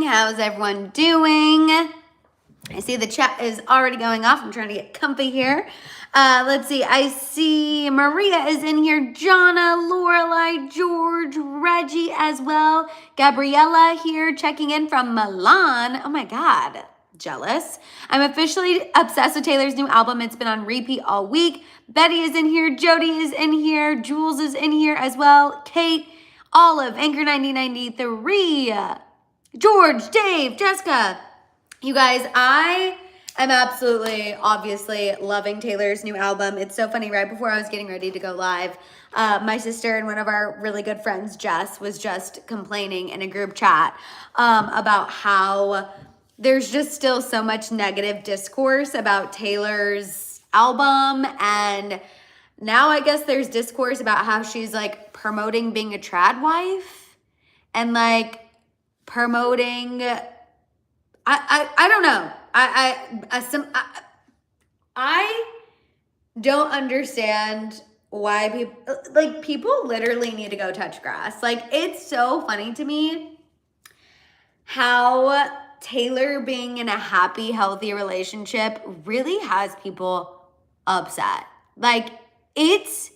How's everyone doing? I see the chat is already going off. I'm trying to get comfy here. Let's see. I see Maria is in here. Jonna, Lorelai, George, Reggie as well. Gabriella here checking in from Milan. Oh my God. Jealous. I'm officially obsessed with Taylor's new album. It's been on repeat all week. Betty is in here. Jody is in here. Jules is in here as well. Kate, Olive, Anchor 9093, George, Dave, Jessica. You guys, I am absolutely, obviously loving Taylor's new album. It's so funny. Right before I was getting ready to go live, my sister and one of our really good friends, Jess, was just complaining in a group chat about how there's just still so much negative discourse about Taylor's album. And now I guess there's discourse about how she's like promoting being a trad wife and like promoting, I don't know. I don't understand why people literally need to go touch grass. Like, it's so funny to me how Taylor being in a happy, healthy relationship really has people upset. Like, it's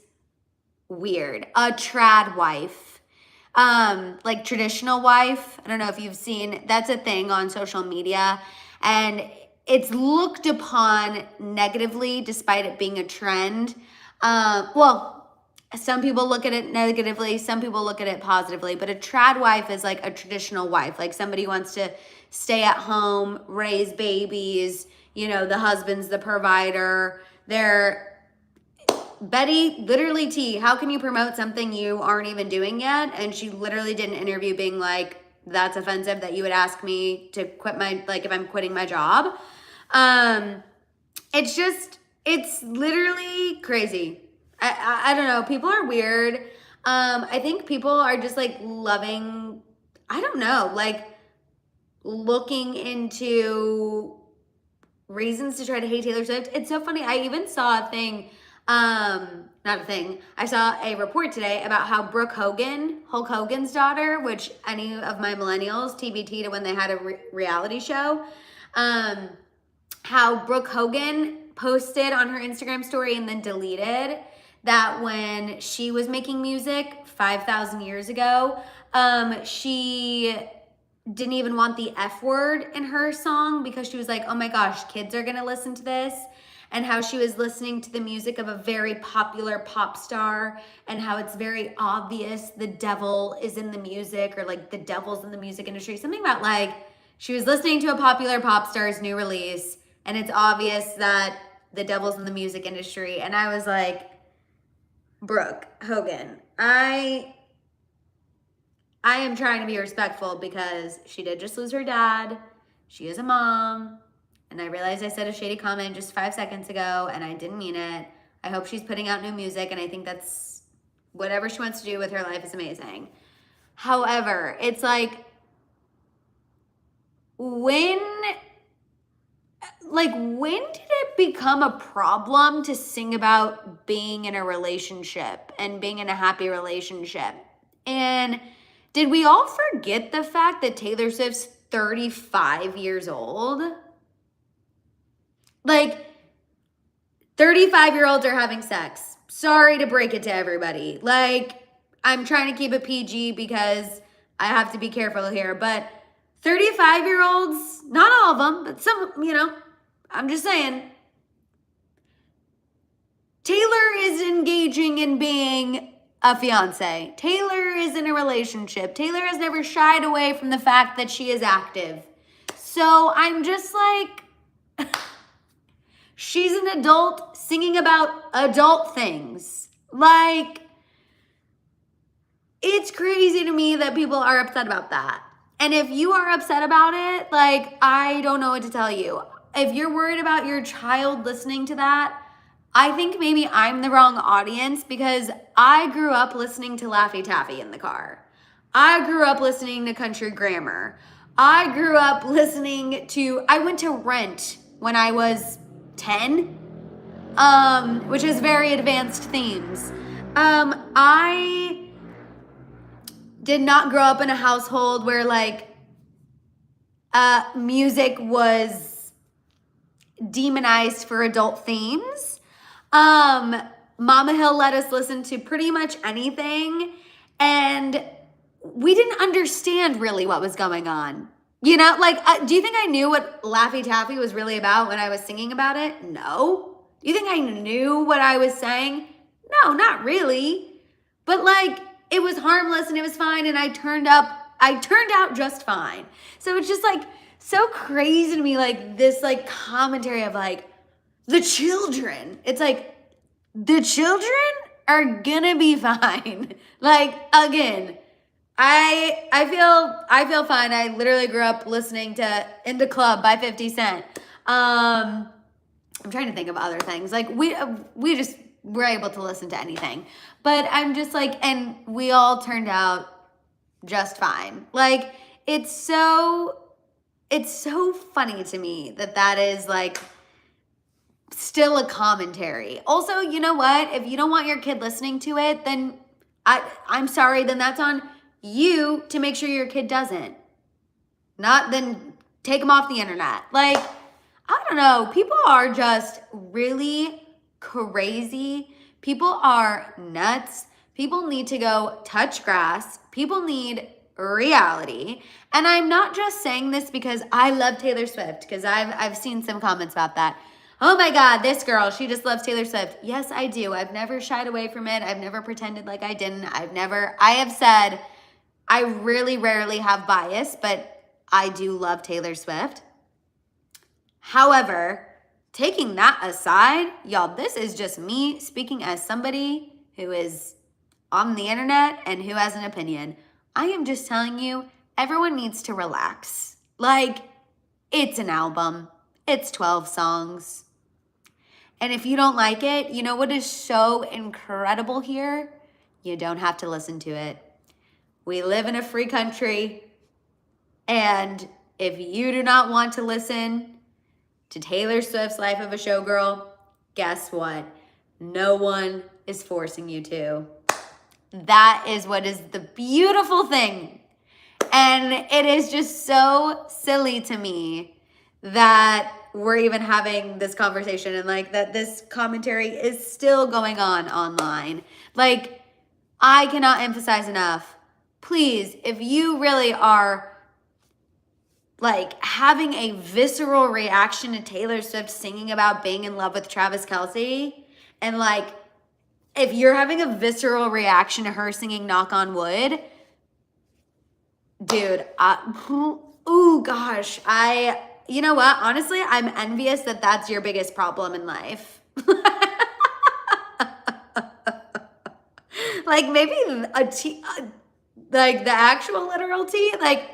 weird. A trad wife, like traditional wife. I don't know if you've seen, that's a thing on social media, and it's looked upon negatively despite it being a trend. Well, some people look at it negatively, some people look at it positively, but a trad wife is like a traditional wife, like somebody who wants to stay at home, raise babies, you know, the husband's the provider. Betty, literally T, how can you promote something you aren't even doing yet? And she literally did an interview being like, that's offensive that you would ask me to quit my, like if I'm quitting my job. It's literally crazy. I don't know. People are weird. I think people are just like loving, I don't know, like looking into reasons to try to hate Taylor Swift. It's so funny. I even saw a thing, I saw a report today about how Brooke Hogan, Hulk Hogan's daughter, which any of my millennials, TBT to when they had a reality show, how Brooke Hogan posted on her Instagram story and then deleted that when she was making music 5,000 years ago, she didn't even want the F word in her song because she was like, oh my gosh, kids are gonna listen to this. And how she was listening to the music of a very popular pop star and how it's very obvious the devil is in the music, or like the devil's in the music industry. Something about like she was listening to a popular pop star's new release and it's obvious that the devil's in the music industry. And I was like, Brooke Hogan, I am trying to be respectful because she did just lose her dad. She is a mom. And I realized I said a shady comment just 5 seconds ago and I didn't mean it. I hope she's putting out new music and I think that's whatever she wants to do with her life is amazing. However, it's like, when did it become a problem to sing about being in a relationship and being in a happy relationship? And did we all forget the fact that Taylor Swift's 35 years old? Like, 35-year-olds are having sex. Sorry to break it to everybody. Like, I'm trying to keep it PG because I have to be careful here, but 35-year-olds, not all of them, but some, you know, I'm just saying. Taylor is engaging in being a fiance. Taylor is in a relationship. Taylor has never shied away from the fact that she is active. So I'm just like, she's an adult singing about adult things. Like, it's crazy to me that people are upset about that. And if you are upset about it, like, I don't know what to tell you. If you're worried about your child listening to that, I think maybe I'm the wrong audience because I grew up listening to Laffy Taffy in the car. I grew up listening to country grammar. I grew up listening to, I went to Rent when I was 10, which is very advanced themes. I did not grow up in a household where like music was demonized for adult themes. Mama Hill let us listen to pretty much anything, and we didn't understand really what was going on. You know, like, do you think I knew what Laffy Taffy was really about when I was singing about it? No. Do you think I knew what I was saying? No, not really. But like, it was harmless and it was fine, and I turned out just fine. So it's just like so crazy to me, like this like commentary of like the children. It's like the children are gonna be fine. Like, again, I feel fine. I literally grew up listening to "In the Club" by 50 Cent. I'm trying to think of other things. Like we just were able to listen to anything. But I'm just like, and we all turned out just fine. Like it's so funny to me that is like still a commentary. Also, you know what? If you don't want your kid listening to it, then I'm sorry, then that's on you to make sure your kid doesn't. Not then take them off the internet. Like, I don't know. People are just really crazy. People are nuts. People need to go touch grass. People need reality. And I'm not just saying this because I love Taylor Swift, because I've seen some comments about that. Oh my God, this girl, she just loves Taylor Swift. Yes, I do. I've never shied away from it. I've never pretended like I didn't. I have said I really rarely have bias, but I do love Taylor Swift. However, taking that aside, y'all, this is just me speaking as somebody who is on the internet and who has an opinion. I am just telling you, everyone needs to relax. Like, it's an album. It's 12 songs. And if you don't like it, you know what is so incredible here? You don't have to listen to it. We live in a free country. And if you do not want to listen to Taylor Swift's Life of a Showgirl, guess what? No one is forcing you to. That is what is the beautiful thing. And it is just so silly to me that we're even having this conversation and like that this commentary is still going on online. Like, I cannot emphasize enough. Please, if you really are like having a visceral reaction to Taylor Swift singing about being in love with Travis Kelce, and like if you're having a visceral reaction to her singing Knock on Wood, dude, oh gosh, you know what? Honestly, I'm envious that that's your biggest problem in life. Like maybe like the actual literal tea, like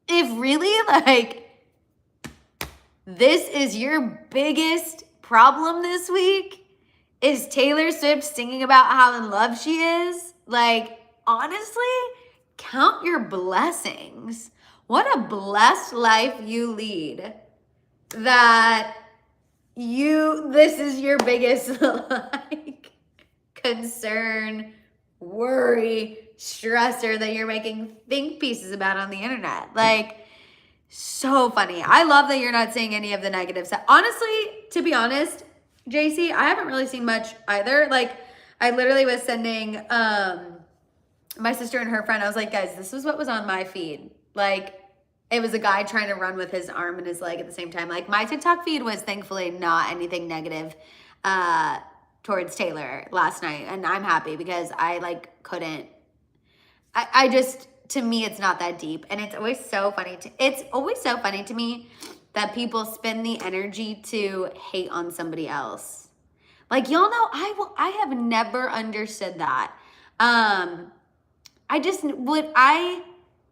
if really like this is your biggest problem this week is Taylor Swift singing about how in love she is, like honestly, count your blessings. What a blessed life you lead that this is your biggest like concern, worry, stressor that you're making think pieces about on the internet. Like, so funny. I love that you're not seeing any of the negatives. Honestly, to be honest, JC, I haven't really seen much either. Like, I literally was sending my sister and her friend, I was like, guys, this is what was on my feed. Like, it was a guy trying to run with his arm and his leg at the same time. Like, my TikTok feed was thankfully not anything negative towards Taylor last night. And I'm happy because I like couldn't. I just, to me, it's not that deep. And it's always so funny. It's always so funny to me that people spend the energy to hate on somebody else. Like, y'all know, I have never understood that.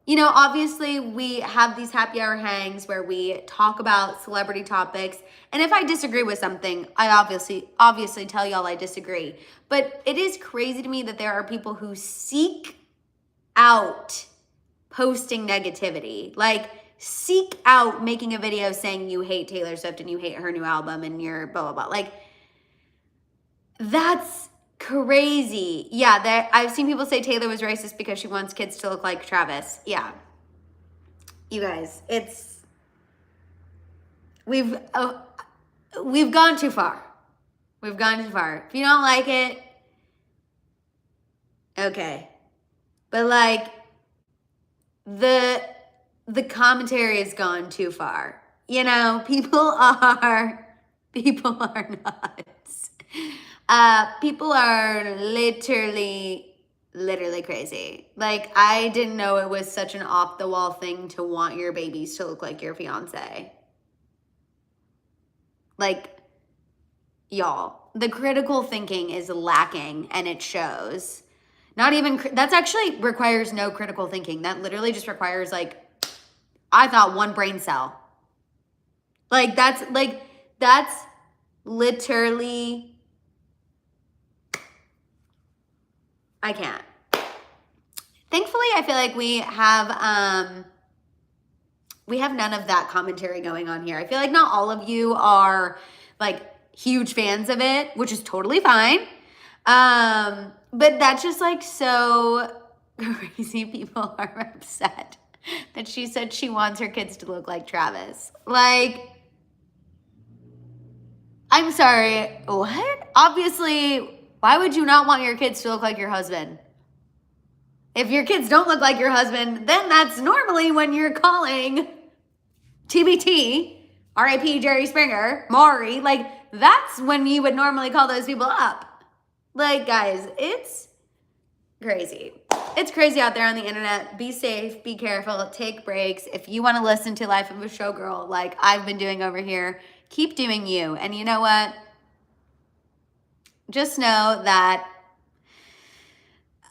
You know, obviously we have these happy hour hangs where we talk about celebrity topics. And if I disagree with something, I obviously tell y'all I disagree. But it is crazy to me that there are people who seek out posting negativity. Like, seek out making a video saying you hate Taylor Swift and you hate her new album and you're blah, blah, blah. Like, that's crazy. Yeah, I've seen people say Taylor was racist because she wants kids to look like Travis. Yeah. You guys, it's we've gone too far. We've gone too far. If you don't like it, okay. But like the commentary has gone too far. You know, people are nuts. People are literally crazy. Like, I didn't know it was such an off the wall thing to want your babies to look like your fiance. Like, y'all, the critical thinking is lacking, and it shows. Not even, that's actually requires no critical thinking. That literally just requires, like, I thought one brain cell. Like, that's literally, I can't. Thankfully, I feel like we have none of that commentary going on here. I feel like not all of you are like huge fans of it, which is totally fine. But that's just like so crazy. People are upset that she said she wants her kids to look like Travis. Like, I'm sorry, what? Obviously, why would you not want your kids to look like your husband? If your kids don't look like your husband, then that's normally when you're calling TBT, RIP Jerry Springer, Maury, like that's when you would normally call those people up. Like, guys, it's crazy. It's crazy out there on the internet. Be safe, be careful, take breaks. If you want to listen to Life of a Showgirl like I've been doing over here, keep doing you. And you know what? Just know that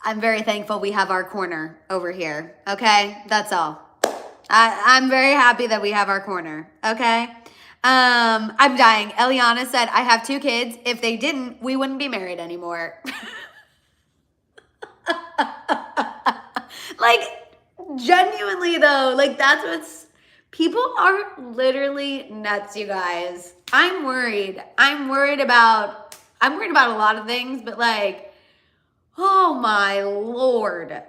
I'm very thankful we have our corner over here, okay? That's all. I'm very happy that we have our corner, okay? I'm dying. Eliana said, I have 2 kids. If they didn't, we wouldn't be married anymore. Like, genuinely though, like that's what's, people are literally nuts, you guys. I'm worried. I'm worried about a lot of things, but like, oh my Lord.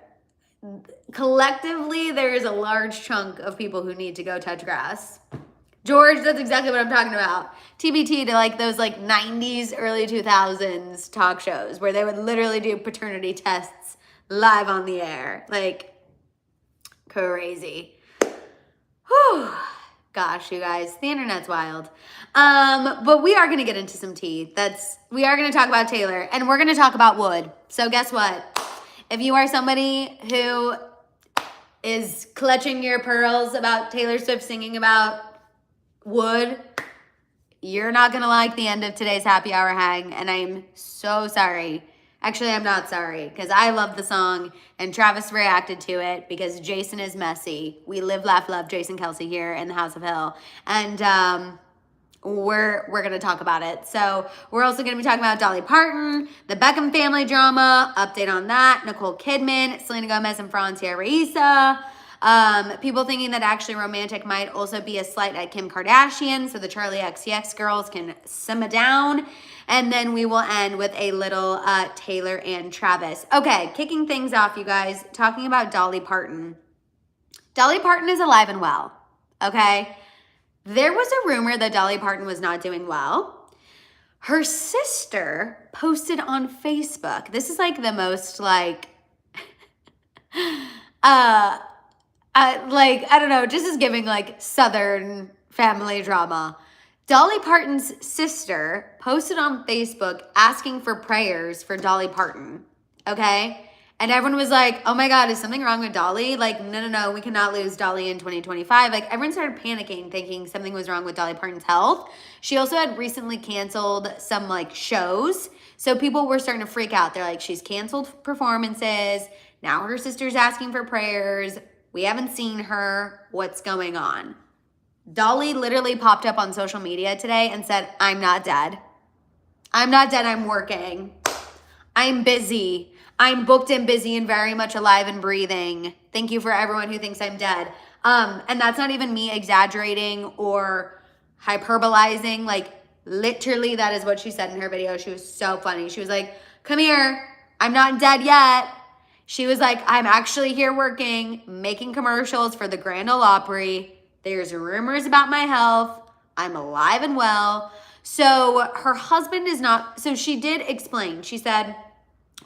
Collectively, there is a large chunk of people who need to go touch grass. George, that's exactly what I'm talking about. TBT to like those like 90s, early 2000s talk shows where they would literally do paternity tests live on the air. Like, crazy. Whew. Gosh, you guys, the internet's wild. But we are going to get into some tea. We are going to talk about Taylor, and we're going to talk about wood. So guess what? If you are somebody who is clutching your pearls about Taylor Swift singing about wood, you're not going to like the end of today's happy hour hang, and I'm so sorry. Actually, I'm not sorry, because I love the song, and Travis reacted to it because Jason is messy. We live, laugh, love Jason Kelce here in the House of Hill, and we're going to talk about it. So we're also going to be talking about Dolly Parton, the Beckham family drama, update on that, Nicole Kidman, Selena Gomez and Francia Raisa. People thinking that actually romantic might also be a slight at Kim Kardashian, so the Charlie XCX girls can simmer down. And then we will end with a little Taylor and Travis. Okay, kicking things off, you guys, talking about Dolly Parton. Dolly Parton is alive and well, okay? There was a rumor that Dolly Parton was not doing well. Her sister posted on Facebook. This is like the most like, I don't know, just is giving like Southern family drama. Dolly Parton's sister posted on Facebook asking for prayers for Dolly Parton, okay? And everyone was like, oh my God, is something wrong with Dolly? Like, no, we cannot lose Dolly in 2025. Like, everyone started panicking, thinking something was wrong with Dolly Parton's health. She also had recently canceled some, like, shows. So people were starting to freak out. They're like, she's canceled performances. Now her sister's asking for prayers. We haven't seen her. What's going on? Dolly literally popped up on social media today and said, I'm not dead. I'm not dead. I'm working. I'm busy. I'm booked and busy and very much alive and breathing. Thank you for everyone who thinks I'm dead. And that's not even me exaggerating or hyperbolizing. Like, literally, that is what she said in her video. She was so funny. She was like, come here. I'm not dead yet. She was like, I'm actually here working, making commercials for the Grand Ole Opry. There's rumors about my health. I'm alive and well. So her husband is not, so she did explain. She said,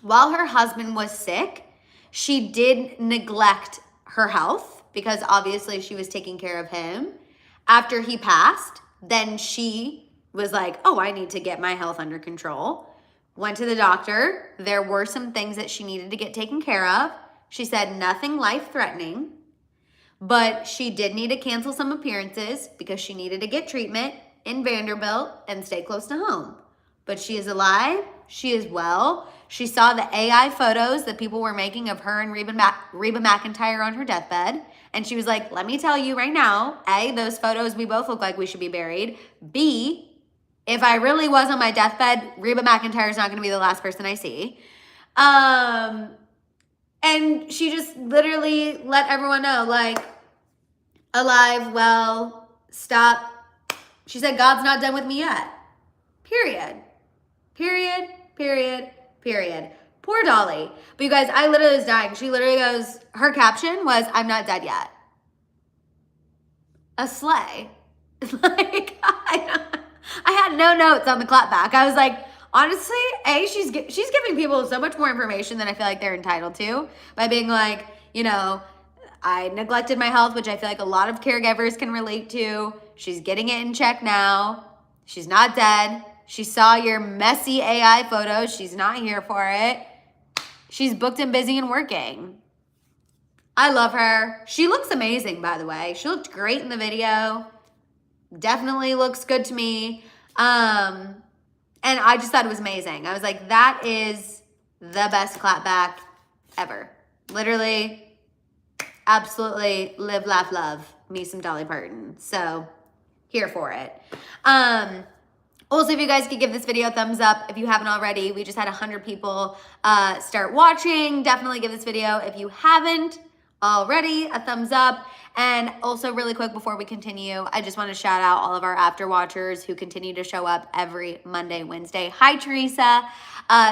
while her husband was sick, she did neglect her health because obviously she was taking care of him. After he passed, then she was like, oh, I need to get my health under control. Went to the doctor. There were some things that she needed to get taken care of. She said nothing life-threatening, but she did need to cancel some appearances because she needed to get treatment in Vanderbilt and stay close to home. But she is alive. She is well. She saw the AI photos that people were making of her and Reba McEntire on her deathbed. And she was like, let me tell you right now, A, those photos, we both look like we should be buried. B, if I really was on my deathbed, Reba McEntire is not going to be the last person I see. And she just literally let everyone know, like, alive, well, stop. She said, God's not done with me yet. Period. Period. Period. Period. Poor Dolly. But you guys, I literally was dying. She literally goes, her caption was, I'm not dead yet. A slay. Like, I had no notes on the clapback. I was like, honestly, A, she's giving people so much more information than I feel like they're entitled to by being like, you know, I neglected my health, which I feel like a lot of caregivers can relate to. She's getting it in check now. She's not dead. She saw your messy AI photos. She's not here for it. She's booked and busy and working. I love her. She looks amazing, by the way. She looked great in the video. Definitely looks good to me. And I just thought it was amazing. I was like, that is the best clapback ever. Literally, absolutely live, laugh, love. Me some Dolly Parton. So, here for it. Also, if you guys could give this video a thumbs up if you haven't already. We just had 100 people start watching. Definitely give this video, if you haven't already, a thumbs up. And also really quick before we continue, I just want to shout out all of our after watchers who continue to show up every Monday, Wednesday. Hi, Teresa.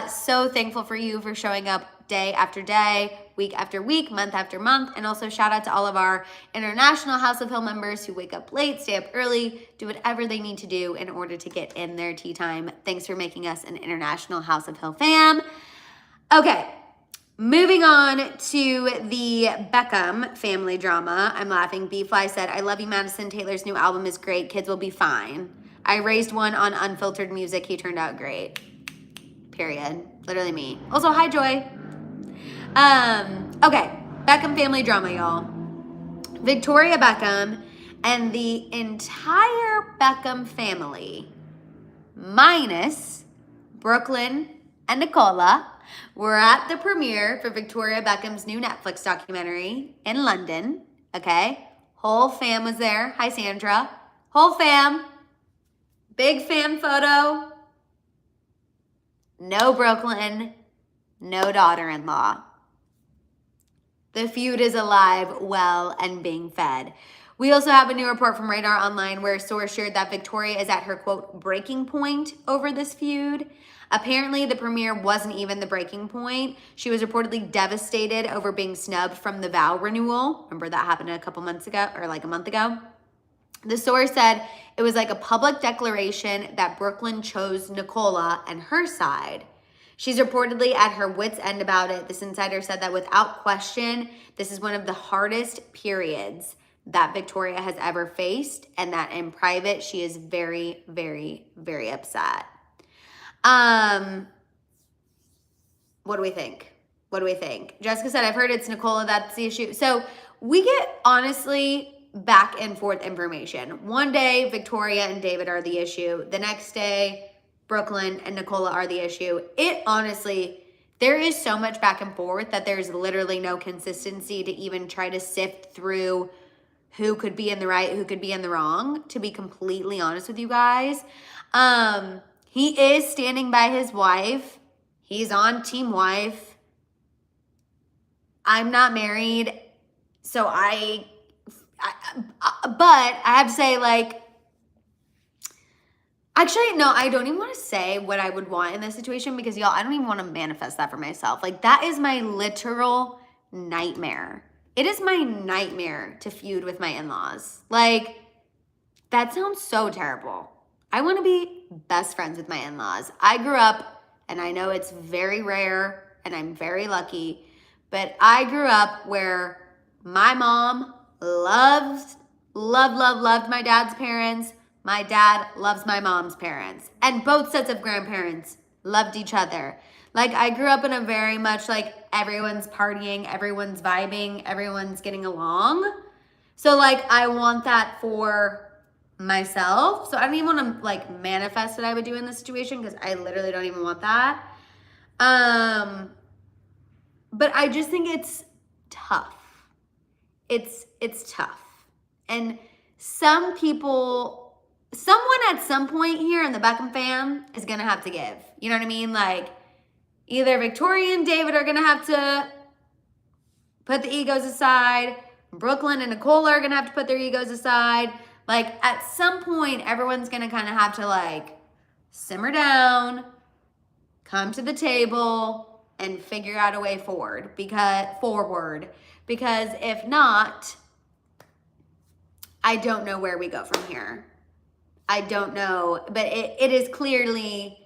So thankful for you for showing up day after day, week after week, month after month. And also shout out to all of our international House of Hill members who wake up late, stay up early, do whatever they need to do in order to get in their tea time. Thanks for making us an international House of Hill fam. Okay, moving on to the Beckham family drama. I'm laughing. B-Fly said, I love you, Madison. Taylor's new album is great. Kids will be fine. I raised one on unfiltered music. He turned out great. Period. Literally me. Also, hi, Joy. Okay, Beckham family drama, y'all. Victoria Beckham and the entire Beckham family, minus Brooklyn and Nicola, were at the premiere for Victoria Beckham's new Netflix documentary in London, okay? Whole fam was there. Hi, Sandra. Whole fam. Big fan photo. No Brooklyn. No daughter-in-law. The feud is alive, well, and being fed. We also have a new report from Radar Online where a source shared that Victoria is at her, quote, breaking point over this feud. Apparently, the premiere wasn't even the breaking point. She was reportedly devastated over being snubbed from the vow renewal. Remember that happened a couple months ago, or like a month ago? The source said it was like a public declaration that Brooklyn chose Nicola and her side. She's reportedly at her wit's end about it. This insider said that without question, this is one of the hardest periods that Victoria has ever faced, and that in private, she is very, very, very upset. What do we think? What do we think? Jessica said, I've heard it's Nicola, that's the issue. So we get, honestly, back and forth information. One day, Victoria and David are the issue. The next day, Brooklyn and Nicola are the issue. It honestly, there is so much back and forth that there's literally no consistency to even try to sift through who could be in the right, who could be in the wrong, to be completely honest with you guys. He is standing by his wife. He's on team wife. I'm not married, so but I have to say, like, actually, no, I don't even want to say what I would want in this situation because, y'all, I don't even want to manifest that for myself. Like, that is my literal nightmare. It is my nightmare to feud with my in-laws. Like, That sounds so terrible. I want to be best friends with my in-laws. I grew up, and I know it's very rare, and I'm very lucky, but I grew up where my mom loved my dad's parents. My dad loves my mom's parents. And both sets of grandparents loved each other. Like, I grew up in a very much like everyone's partying, everyone's vibing, everyone's getting along. So, like, I want that for myself. So I don't even want to like manifest what I would do in this situation because I literally don't even want that. But I just think it's tough. It's tough. And some people, someone at some point here in the Beckham fam is going to have to give. You know what I mean? Like, either Victoria and David are going to have to put the egos aside. Brooklyn and Nicole are going to have to put their egos aside. Like, at some point, everyone's going to kind of have to, like, simmer down, come to the table, and figure out a way forward. Because if not, I don't know where we go from here. I don't know. But it is clearly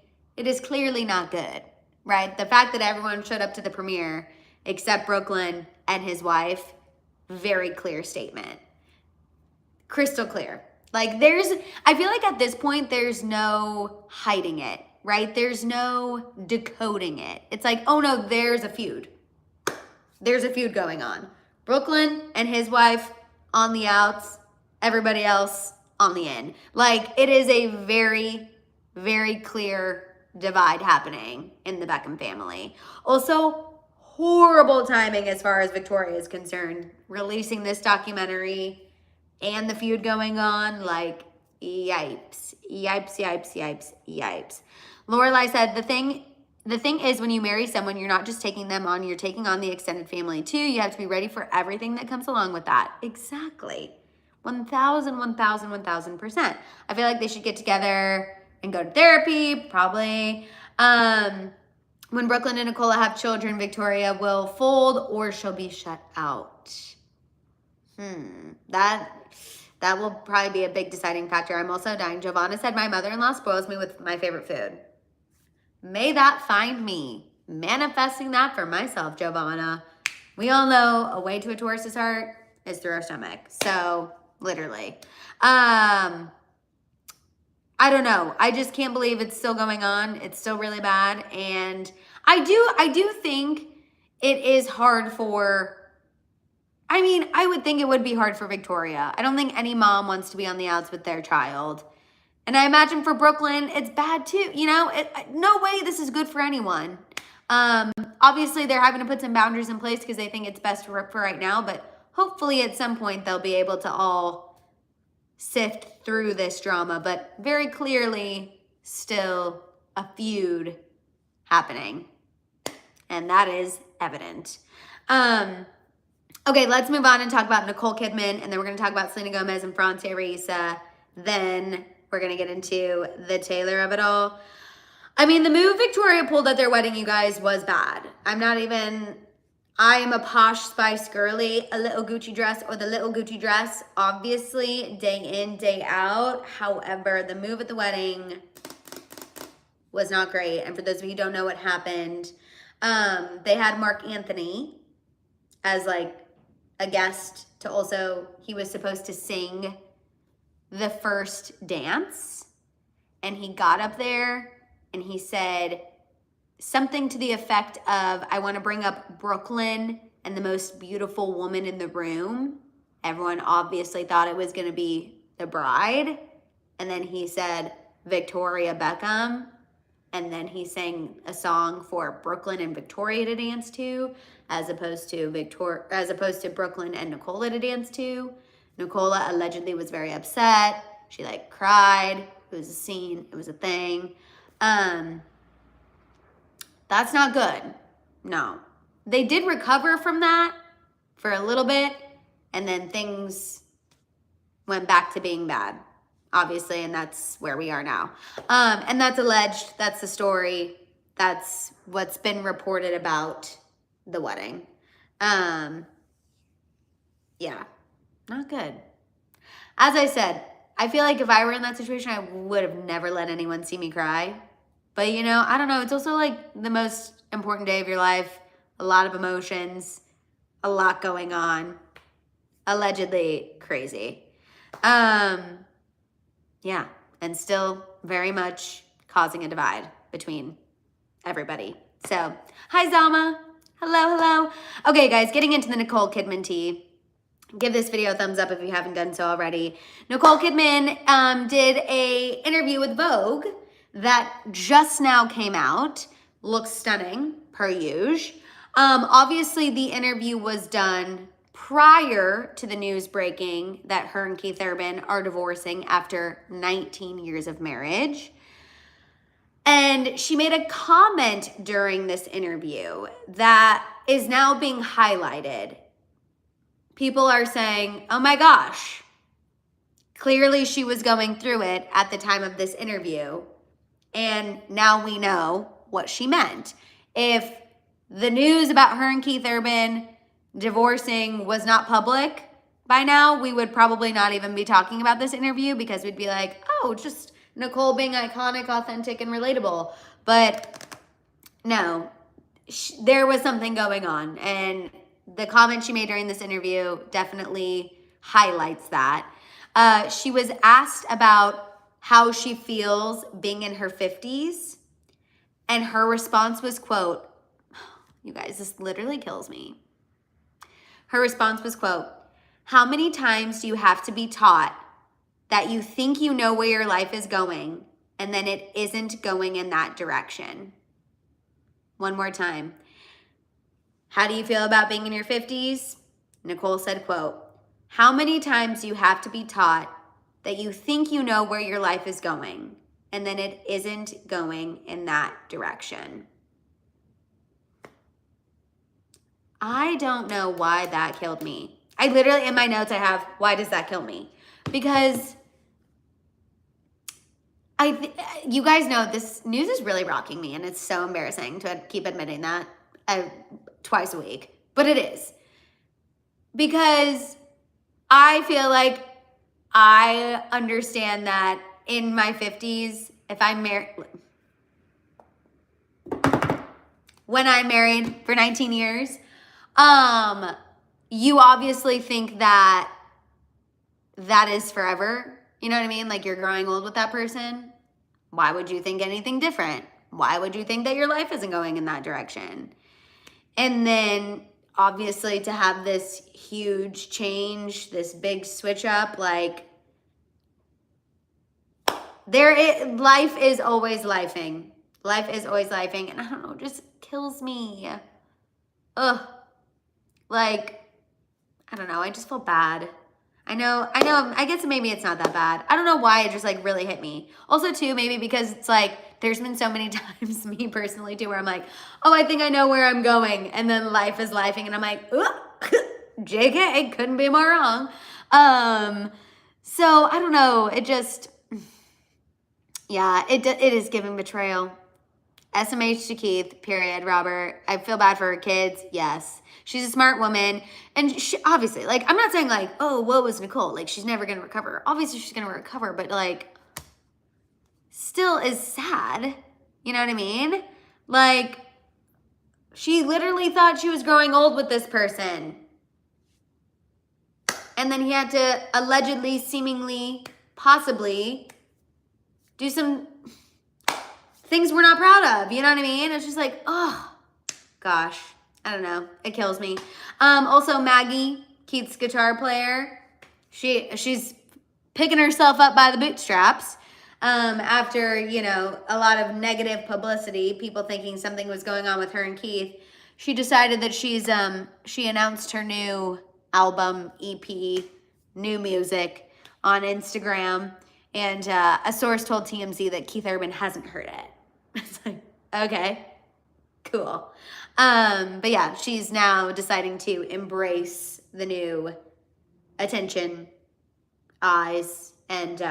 not good, right? The fact that everyone showed up to the premiere, except Brooklyn and his wife, very clear statement. Crystal clear. Like, I feel like at this point, there's no hiding it, right? There's no decoding it. It's like, oh no, there's a feud. There's a feud going on. Brooklyn and his wife on the outs, everybody else on the in. Like, it is a very, very clear divide happening in the Beckham family. Also, horrible timing as far as Victoria is concerned. Releasing this documentary and the feud going on, like, yipes. Lorelai said, the thing is, when you marry someone, you're not just taking them on, you're taking on the extended family too. You have to be ready for everything that comes along with that. Exactly. 1,000%. I feel like they should get together and go to therapy, probably. When Brooklyn and Nicola have children, Victoria will fold or she'll be shut out. That will probably be a big deciding factor. I'm also dying. Giovanna said, my mother-in-law spoils me with my favorite food. May that find me. Manifesting that for myself, Giovanna. We all know a way to a Taurus's heart is through our stomach. So, literally. I don't know. I just can't believe it's still going on. It's still really bad. And I do think it is hard for... I mean, I would think it would be hard for Victoria. I don't think any mom wants to be on the outs with their child. And I imagine for Brooklyn, it's bad too. You know, no way this is good for anyone. Obviously, they're having to put some boundaries in place because they think it's best for right now. But hopefully at some point, they'll be able to all sift through this drama. But very clearly, still a feud happening. And that is evident. Okay, let's move on and talk about Nicole Kidman, and then we're going to talk about Selena Gomez and Francia Raisa. Then we're going to get into the Taylor of it all. I mean, the move Victoria pulled at their wedding, you guys, was bad. I am a posh Spice girly, a little Gucci dress or the little Gucci dress, obviously, day in, day out. However, the move at the wedding was not great. And for those of you who don't know what happened, they had Mark Anthony as like a guest to also, he was supposed to sing the first dance, and he got up there and he said something to the effect of, I want to bring up Brooklyn and the most beautiful woman in the room. Everyone obviously thought it was going to be the bride, and then he said Victoria Beckham, and then he sang a song for Brooklyn and Victoria to dance to, as opposed to Brooklyn and Nicola to dance to. Nicola allegedly was very upset. She like cried. It was a scene. It was a thing. That's not good. No. They did recover from that for a little bit, and then things went back to being bad, obviously, and that's where we are now. And that's alleged. That's the story. That's what's been reported about the wedding. Yeah, not good. As I said, I feel like if I were in that situation, I would have never let anyone see me cry. But, you know, I don't know. It's also like the most important day of your life. A lot of emotions, a lot going on. Allegedly crazy. Yeah, and still very much causing a divide between everybody. So, hi Zama. Hello, hello. Okay, guys, getting into the Nicole Kidman tea. Give this video a thumbs up if you haven't done so already. Nicole Kidman did a interview with Vogue that just now came out. Looks stunning, per usual. Obviously, the interview was done prior to the news breaking that her and Keith Urban are divorcing after 19 years of marriage. And she made a comment during this interview that is now being highlighted. People are saying, oh my gosh, clearly she was going through it at the time of this interview. And now we know what she meant. If the news about her and Keith Urban divorcing was not public by now, we would probably not even be talking about this interview because we'd be like, oh, just Nicole being iconic, authentic, and relatable. But no, there was something going on. And the comment she made during this interview definitely highlights that. She was asked about how she feels being in her 50s. And her response was, quote, you guys, this literally kills me. Her response was, quote, how many times do you have to be taught that you think you know where your life is going and then it isn't going in that direction? One more time. How do you feel about being in your 50s? Nicole said, quote, how many times do you have to be taught that you think you know where your life is going and then it isn't going in that direction? I don't know why that killed me. I literally, in my notes, I have, why does that kill me? Because you guys know this news is really rocking me, and it's so embarrassing to keep admitting that twice a week. But it is. Because I feel like I understand that in my 50s, if I'm married, when I'm married for 19 years, you obviously think that that is forever. You know what I mean? Like you're growing old with that person. Why would you think anything different? Why would you think that your life isn't going in that direction? And then obviously to have this huge change, this big switch up, like life is always lifing. Life is always lifing. And I don't know, it just kills me. Ugh. Like, I don't know. I just feel bad. I know. I guess maybe it's not that bad. I don't know why it just like really hit me. Also too, maybe because it's like, there's been so many times, me personally too, where I'm like, oh, I think I know where I'm going. And then life is lifing and I'm like, JK, couldn't be more wrong. So I don't know. It just, yeah, it is giving betrayal. SMH to Keith, period, Robert. I feel bad for her kids. Yes. She's a smart woman. And she, obviously, like, I'm not saying like, oh, woe is Nicole. Like, she's never going to recover. Obviously, she's going to recover. But, like, still is sad. You know what I mean? Like, she literally thought she was growing old with this person. And then he had to allegedly, seemingly, possibly do some things we're not proud of. You know what I mean? It's just like, oh, gosh. I don't know. It kills me. Also, Maggie, Keith's guitar player, she's picking herself up by the bootstraps after, you know, a lot of negative publicity, people thinking something was going on with her and Keith. She decided that she announced her new album, EP, new music on Instagram. And a source told TMZ that Keith Urban hasn't heard it. It's like, okay, cool. But yeah, she's now deciding to embrace the new attention, eyes, and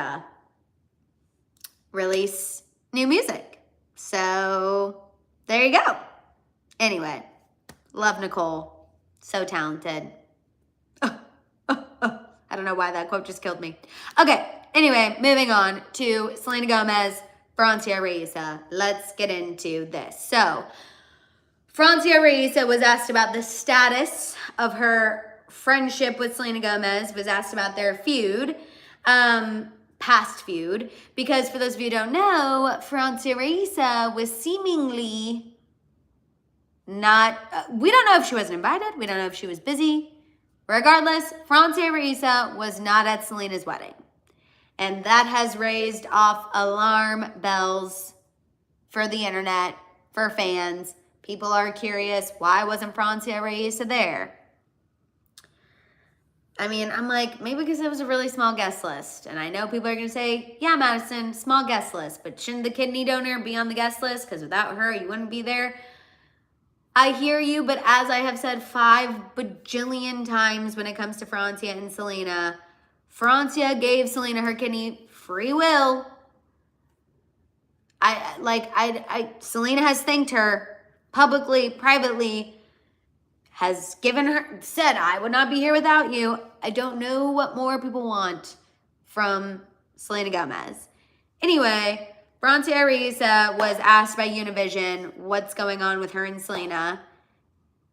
release new music. So there you go. Anyway, love Nicole. So talented. I don't know why that quote just killed me. Okay, anyway, moving on to Selena Gomez, Francia Raisa. Let's get into this. So, Francia Raisa was asked about the status of her friendship with Selena Gomez, was asked about their feud, past feud, because for those of you who don't know, Francia Raisa was seemingly not, we don't know if she wasn't invited, we don't know if she was busy. Regardless, Francia Raisa was not at Selena's wedding. And that has raised off alarm bells for the internet, for fans. People are curious, why wasn't Francia Raisa there? I mean, I'm like, maybe because it was a really small guest list. And I know people are going to say, yeah, Madison, small guest list. But shouldn't the kidney donor be on the guest list? Because without her, you wouldn't be there. I hear you, but as I have said 5 bajillion times when it comes to Francia and Selena, Francia gave Selena her kidney free will. Selena has thanked her publicly, privately, has given her, said, I would not be here without you. I don't know what more people want from Selena Gomez. Anyway, Francia Raisa was asked by Univision what's going on with her and Selena.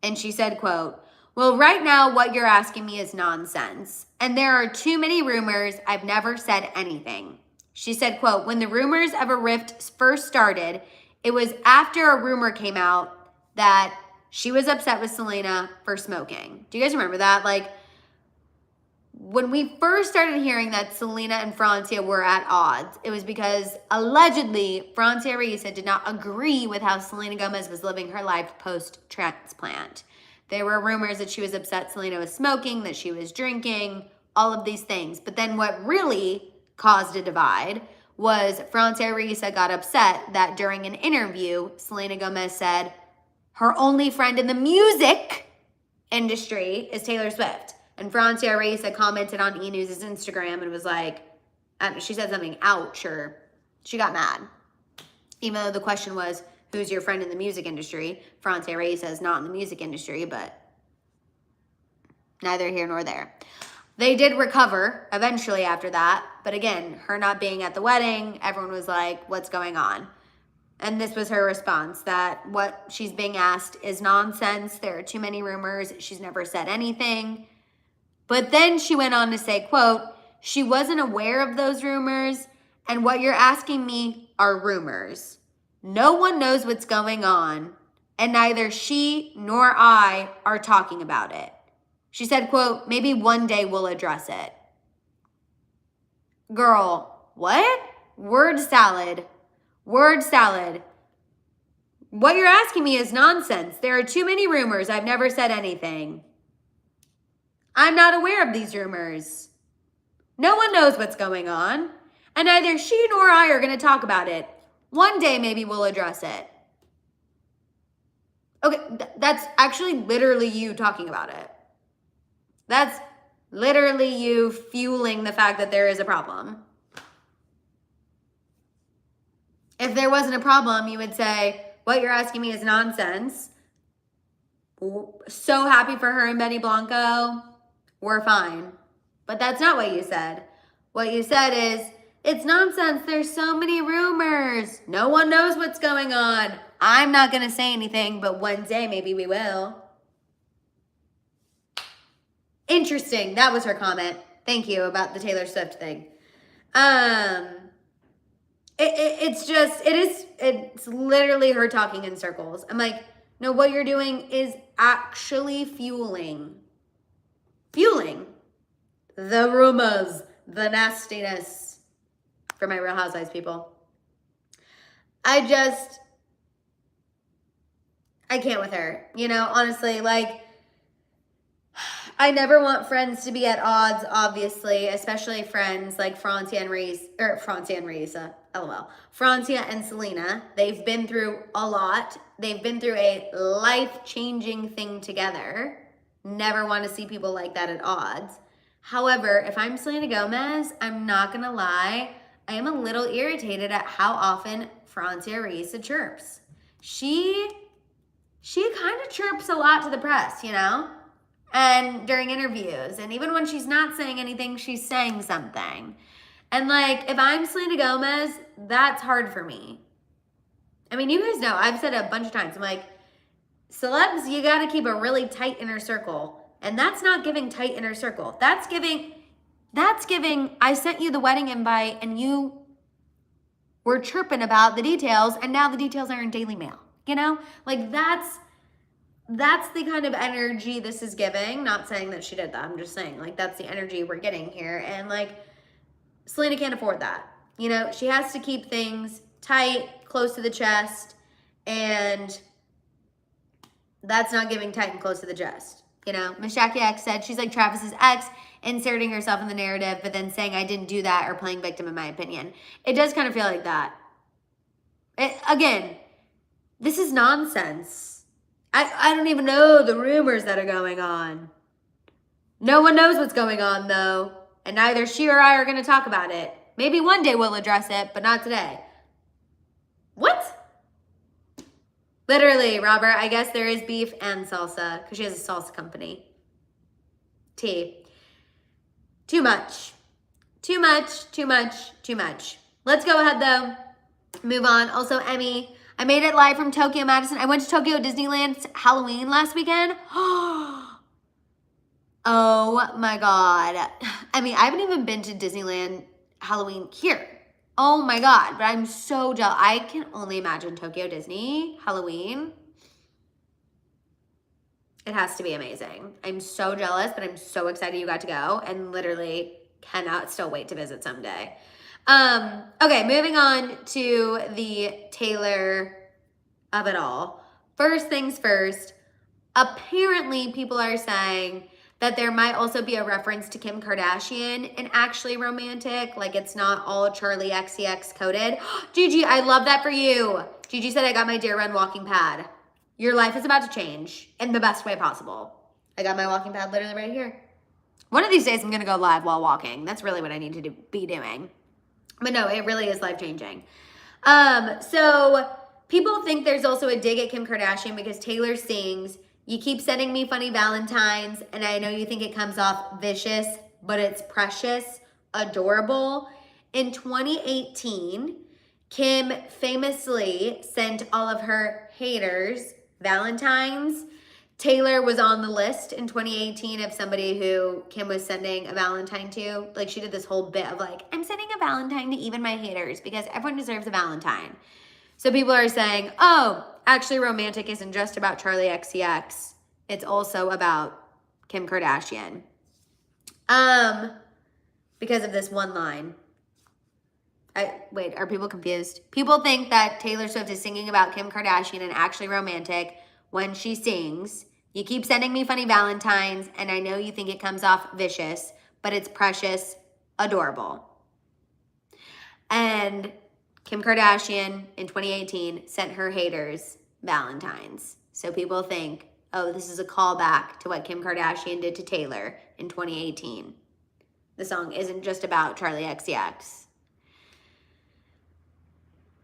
And she said, quote, well, right now what you're asking me is nonsense. And there are too many rumors. I've never said anything. She said, quote, when the rumors of a rift first started, it was after a rumor came out that she was upset with Selena for smoking. Do you guys remember that? Like, when we first started hearing that Selena and Francia were at odds, it was because allegedly Francia Raisa did not agree with how Selena Gomez was living her life post-transplant. There were rumors that she was upset Selena was smoking, that she was drinking, all of these things. But then what really caused a divide was Francia Raisa got upset that during an interview, Selena Gomez said her only friend in the music industry is Taylor Swift. And Francia Raisa commented on E! News' Instagram and was like, she said something, ouch, or she got mad. Even though the question was, who's your friend in the music industry? Francia Raisa is not in the music industry, but neither here nor there. They did recover eventually after that. But again, her not being at the wedding, everyone was like, what's going on? And this was her response, that what she's being asked is nonsense. There are too many rumors. She's never said anything. But then she went on to say, quote, she wasn't aware of those rumors, and what you're asking me are rumors. No one knows what's going on, and neither she nor I are talking about it. She said, quote, maybe one day we'll address it. Girl, what? Word salad. Word salad. What you're asking me is nonsense. There are too many rumors. I've never said anything. I'm not aware of these rumors. No one knows what's going on, and neither she nor I are going to talk about it. One day maybe we'll address it. Okay, that's actually literally you talking about it. That's literally you fueling the fact that there is a problem. If there wasn't a problem, you would say, what you're asking me is nonsense. So happy for her and Benny Blanco. We're fine. But that's not what you said. What you said is, it's nonsense. There's so many rumors. No one knows what's going on. I'm not going to say anything, but one day maybe we will. Interesting. That was her comment. Thank you about the Taylor Swift thing. It's literally her talking in circles. I'm like, no, what you're doing is actually fueling the rumors, the nastiness, for my Real Housewives people. I can't with her. You know, honestly, like, I never want friends to be at odds, obviously, especially friends like Francia and Raisa, LOL. Francia and Selena, they've been through a lot. They've been through a life-changing thing together. Never want to see people like that at odds. However, if I'm Selena Gomez, I'm not going to lie, I am a little irritated at how often Francia Raisa chirps. She kind of chirps a lot to the press, you know? And during interviews, and even when she's not saying anything, she's saying something. And like, if I'm Selena Gomez, that's hard for me. I mean, you guys know, I've said it a bunch of times. I'm like, celebs, you got to keep a really tight inner circle. And that's not giving tight inner circle. That's giving, I sent you the wedding invite and you were chirping about the details and now the details are in Daily Mail. You know? Like, that's the kind of energy this is giving. Not saying that she did that. I'm just saying, like, that's the energy we're getting here. And, like, Selena can't afford that. You know, she has to keep things tight, close to the chest, and that's not giving tight and close to the chest. You know, Miss Jackie X said she's like Travis's ex, inserting herself in the narrative, but then saying I didn't do that or playing victim, in my opinion. It does kind of feel like that. Again, this is nonsense. I don't even know the rumors that are going on. No one knows what's going on, though, and neither she or I are going to talk about it. Maybe one day we'll address it, but not today. What? Literally, Robert, I guess there is beef and salsa because she has a salsa company. Tea. Too much. Too much, too much, too much. Let's go ahead, though. Move on. Also, Emmy, I made it live from Tokyo, Madison. I went to Tokyo Disneyland Halloween last weekend. Oh, my God. I mean, I haven't even been to Disneyland Halloween here. Oh my God, but I'm so jealous. I can only imagine Tokyo Disney Halloween. It has to be amazing. I'm so jealous, but I'm so excited you got to go and literally cannot still wait to visit someday. Okay, moving on to the Taylor of it all. First things first, apparently people are saying that there might also be a reference to Kim Kardashian and Actually Romantic, like it's not all Charlie XCX coded. Gigi, I love that for you. Gigi said, I got my Deer Run walking pad. Your life is about to change in the best way possible. I got my walking pad literally right here. One of these days I'm gonna go live while walking. That's really what I need to be doing. But no, it really is life-changing. So people think there's also a dig at Kim Kardashian because Taylor sings, you keep sending me funny Valentines, and I know you think it comes off vicious, but it's precious, adorable. In 2018, Kim famously sent all of her haters Valentines. Taylor was on the list in 2018 of somebody who Kim was sending a Valentine to. Like, she did this whole bit of like, I'm sending a Valentine to even my haters because everyone deserves a Valentine. So people are saying, oh, Actually Romantic isn't just about Charlie XCX. It's also about Kim Kardashian. Because of this one line. Wait, are people confused? People think that Taylor Swift is singing about Kim Kardashian and Actually Romantic when she sings, you keep sending me funny Valentines, and I know you think it comes off vicious, but it's precious, adorable. And Kim Kardashian in 2018 sent her haters Valentines. So people think, oh, this is a callback to what Kim Kardashian did to Taylor in 2018. The song isn't just about Charlie XCX.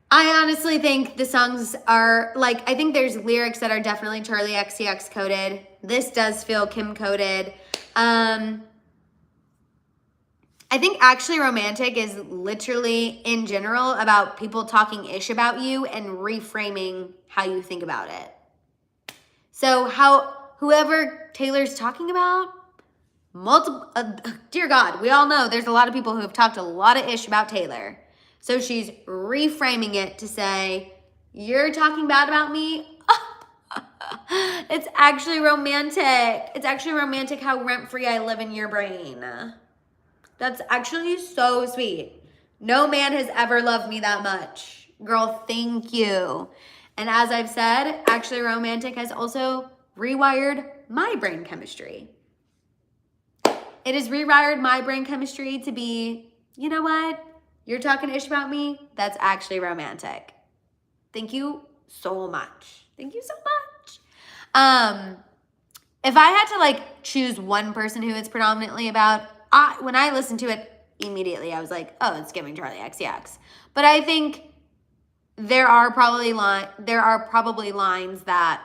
I honestly think the songs are, like, I think there's lyrics that are definitely Charlie XCX coded. This does feel Kim coded. I think Actually Romantic is literally, in general, about people talking ish about you and reframing how you think about it. So whoever Taylor's talking about, dear God, we all know there's a lot of people who have talked a lot of ish about Taylor. So she's reframing it to say, you're talking bad about me? It's actually romantic. It's actually romantic how rent-free I live in your brain. That's actually so sweet. No man has ever loved me that much. Girl, thank you. And as I've said, Actually Romantic has also rewired my brain chemistry. It has rewired my brain chemistry to be, you know what? You're talking ish about me? That's actually romantic. Thank you so much. Thank you so much. If I had to like choose one person who it's predominantly about, when I listened to it immediately, I was like, oh, it's giving Charlie XCX. But I think there are probably lines that,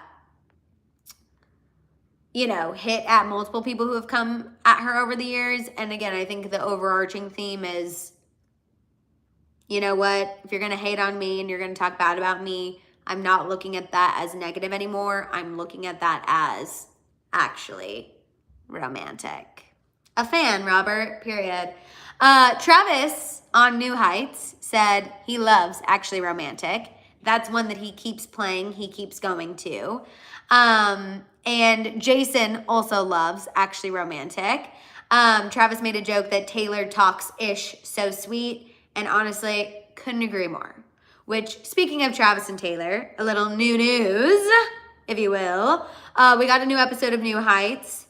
you know, hit at multiple people who have come at her over the years. And again, I think the overarching theme is you know what? If you're going to hate on me and you're going to talk bad about me, I'm not looking at that as negative anymore. I'm looking at that as actually romantic. A fan, Robert, period. Travis on New Heights said he loves Actually Romantic. That's one that he keeps playing, he keeps going to. And Jason also loves Actually Romantic. Travis made a joke that Taylor talks-ish so sweet, and honestly, couldn't agree more. Which, speaking of Travis and Taylor, a little new news, if you will. We got a new episode of New Heights.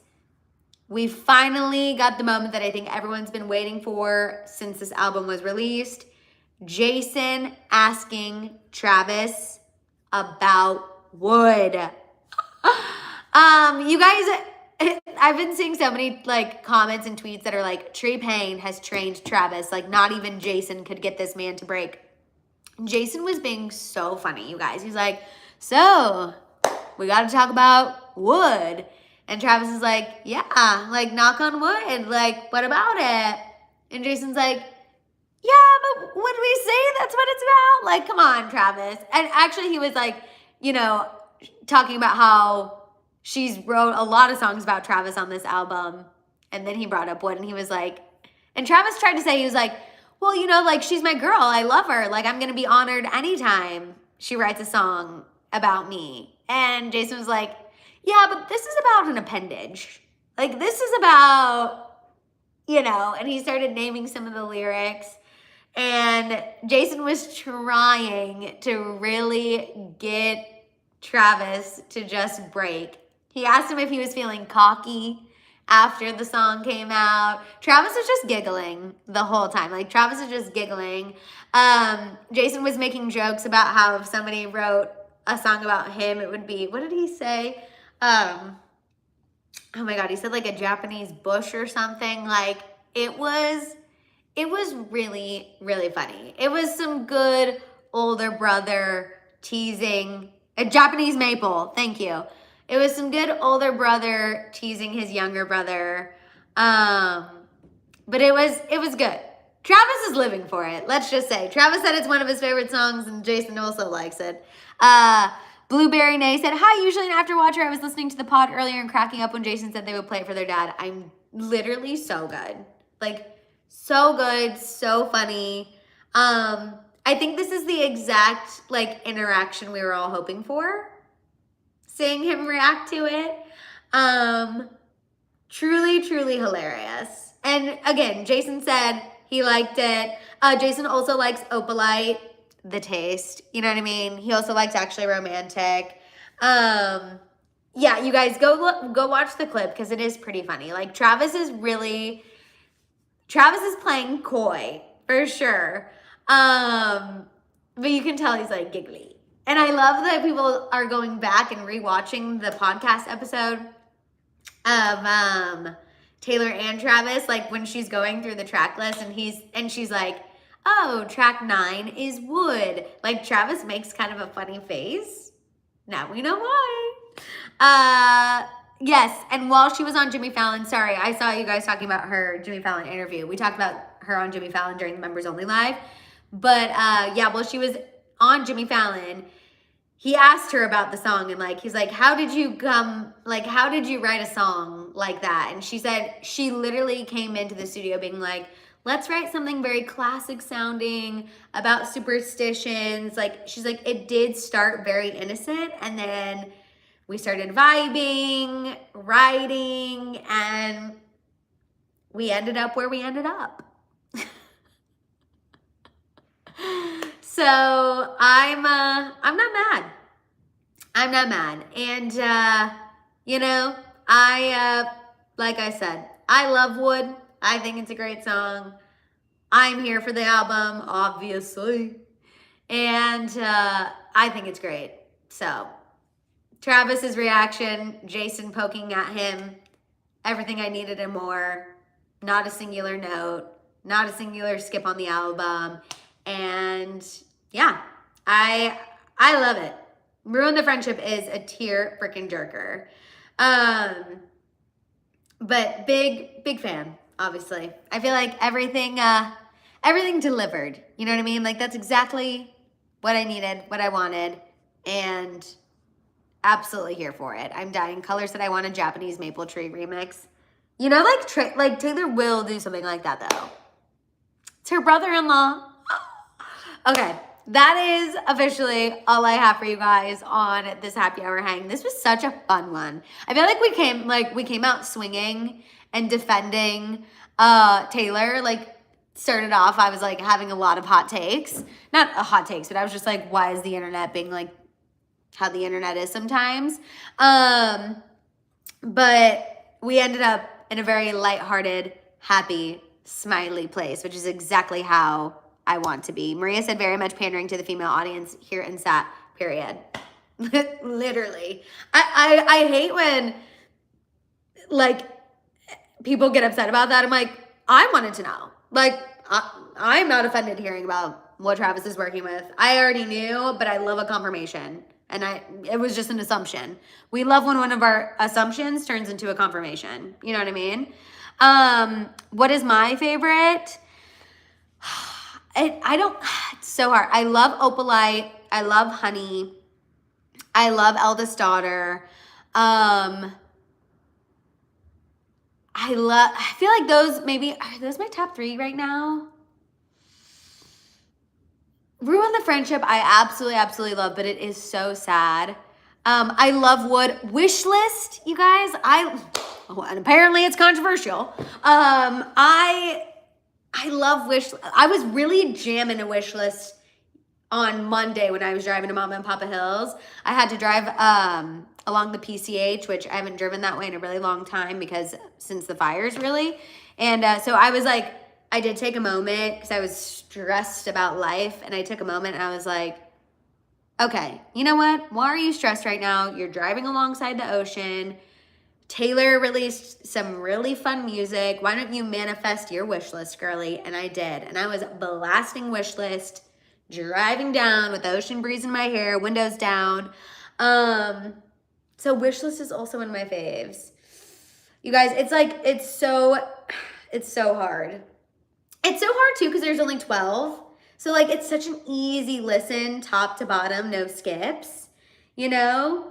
We finally got the moment that I think everyone's been waiting for since this album was released. Jason asking Travis about wood. You guys, I've been seeing so many like comments and tweets that are like, Tree Payne has trained Travis. Like not even Jason could get this man to break. Jason was being so funny, you guys. He's like, so we got to talk about wood. And Travis is like, yeah, like knock on wood. Like, what about it? And Jason's like, yeah, but would we say that's what it's about? Like, come on, Travis. And actually he was like, you know, talking about how she's wrote a lot of songs about Travis on this album. And then he brought up wood and he was like, and Travis tried to say, he was like, well, you know, like she's my girl. I love her. Like I'm going to be honored anytime she writes a song about me. And Jason was like, yeah, but this is about an appendage. Like this is about, you know, and he started naming some of the lyrics. And Jason was trying to really get Travis to just break. He asked him if he was feeling cocky after the song came out. Travis was just giggling the whole time. Like Travis was just giggling. Jason was making jokes about how if somebody wrote a song about him, it would be, what did he say? Oh my God, he said like a Japanese bush or something. Like it was really, really funny. It was some good older brother teasing, a Japanese maple, thank you. It was some good older brother teasing his younger brother. But it was good. Travis is living for it, let's just say. Travis said it's one of his favorite songs and Jason also likes it. Blueberry Nay said, hi, usually an after watcher. I was listening to the pod earlier and cracking up when Jason said they would play it for their dad. I'm literally so good. Like, so good, so funny. I think this is the exact, like, interaction we were all hoping for. Seeing him react to it. Truly, truly hilarious. And again, Jason said he liked it. Jason also likes Opalite. The taste, you know what I mean? He also likes Actually Romantic. Yeah, you guys go watch the clip because it is pretty funny. Like Travis is playing coy for sure. But you can tell he's like giggly. And I love that people are going back and rewatching the podcast episode of Taylor and Travis, like when she's going through the track list and she's like, oh, track 9 is wood. Like Travis makes kind of a funny face. Now we know why. Yes, and while she was on Jimmy Fallon, sorry, I saw you guys talking about her Jimmy Fallon interview. We talked about her on Jimmy Fallon during the Members Only Live. But yeah, while she was on Jimmy Fallon, he asked her about the song and like, he's like, how did you write a song like that? And she said she literally came into the studio being like, let's write something very classic sounding about superstitions. Like, she's like, it did start very innocent and then we started vibing, writing, and we ended up where we ended up. So I'm not mad. I'm not mad. And, you know, like I said, I love Wood. I think it's a great song. I'm here for the album, obviously. And I think it's great. So, Travis's reaction, Jason poking at him, everything I needed and more. Not a singular note, not a singular skip on the album. And yeah, I love it. Ruin the Friendship is a tear freaking jerker. But big fan, obviously. I feel like everything everything delivered. You know what I mean? Like, that's exactly what I needed, what I wanted, and absolutely here for it. I'm dying. Colors That I Want, a Japanese Maple Tree remix. You know, like Taylor will do something like that, though. It's her brother-in-law. Okay, that is officially all I have for you guys on this happy hour hang. This was such a fun one. I feel like we came out swinging and defending Taylor. Like, started off, I was like having a lot of hot takes. Not hot takes, but I was just like, why is the internet being like how the internet is sometimes? But we ended up in a very lighthearted, happy, smiley place, which is exactly how I want to be. Maria said very much pandering to the female audience here in SAT, period. Literally. I hate when like people get upset about that. I'm like, I wanted to know. Like, I'm not offended hearing about what Travis is working with. I already knew, but I love a confirmation. And it was just an assumption. We love when one of our assumptions turns into a confirmation. You know what I mean? What is my favorite? It's so hard. I love Opalite. I love Honey. I love Eldest Daughter. I feel like are those my top 3 right now? Ruin the Friendship, I absolutely love, but it is so sad. I love Wood. Wish List, you guys. And apparently it's controversial. I love Wish. I was really jamming a Wish List on Monday when I was driving to Mama and Papa Hills. I had to drive along the PCH, which I haven't driven that way in a really long time since the fires, really. And so I was like, I did take a moment because I was stressed about life, and I took a moment and I was like, okay, you know what? Why are you stressed right now? You're driving alongside the ocean. Taylor released some really fun music. Why don't you manifest your wish list, girly? And I did. And I was blasting Wish List, driving down with the ocean breeze in my hair, windows down. So Wish List is also one of my faves. You guys, it's so hard. It's so hard too because there's only 12. So like it's such an easy listen, top to bottom, no skips, you know?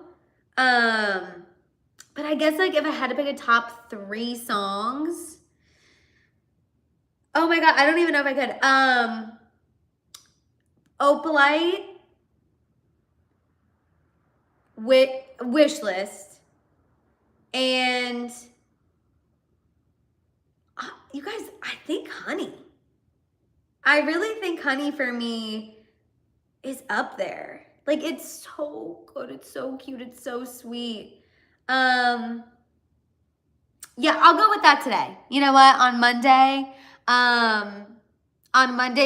But I guess like if I had to pick a top 3 songs, oh my God, I don't even know if I could. Opalite, Wish List, and you guys, I think Honey. I really think Honey for me is up there. Like, it's so good. It's so cute. It's so sweet. Yeah, I'll go with that today. You know what? On Monday,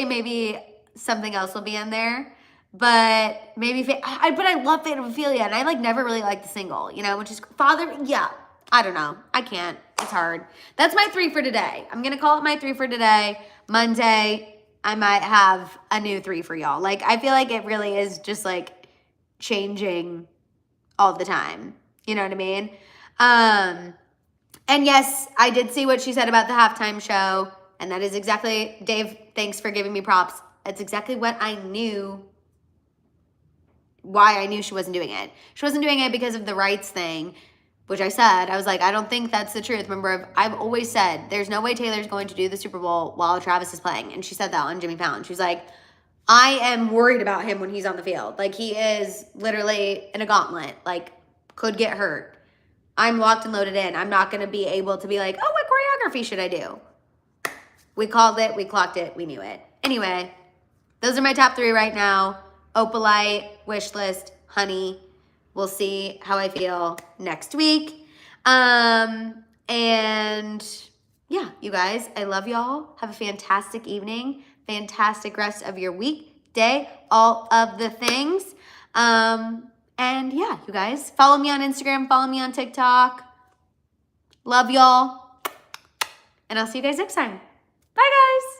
maybe something else will be in there. But maybe, but I love Phantom Ophelia, and I like never really liked the single, you know, which is yeah. I don't know. I can't. It's hard. That's my 3 for today. I'm going to call it my 3 for today. Monday, I might have a new 3 for y'all. Like, I feel like it really is just like changing all the time. You know what I mean? And yes, I did see what she said about the halftime show. And that is exactly, Dave, thanks for giving me props. That's exactly what I knew, why I knew she wasn't doing it. She wasn't doing it because of the rights thing, which I said. I was like, I don't think that's the truth. Remember, I've always said, there's no way Taylor's going to do the Super Bowl while Travis is playing. And she said that on Jimmy Fallon. She was like, I am worried about him when he's on the field. Like, he is literally in a gauntlet. Like, could get hurt. I'm locked and loaded in. I'm not going to be able to be like, oh, what choreography should I do? We called it. We clocked it. We knew it. Anyway, those are my top 3 right now. Opalite, Wish List, Honey. We'll see how I feel next week. And yeah, you guys, I love y'all. Have a fantastic evening. Fantastic rest of your week, day, all of the things. And yeah, you guys, follow me on Instagram, follow me on TikTok. Love y'all. And I'll see you guys next time. Bye, guys.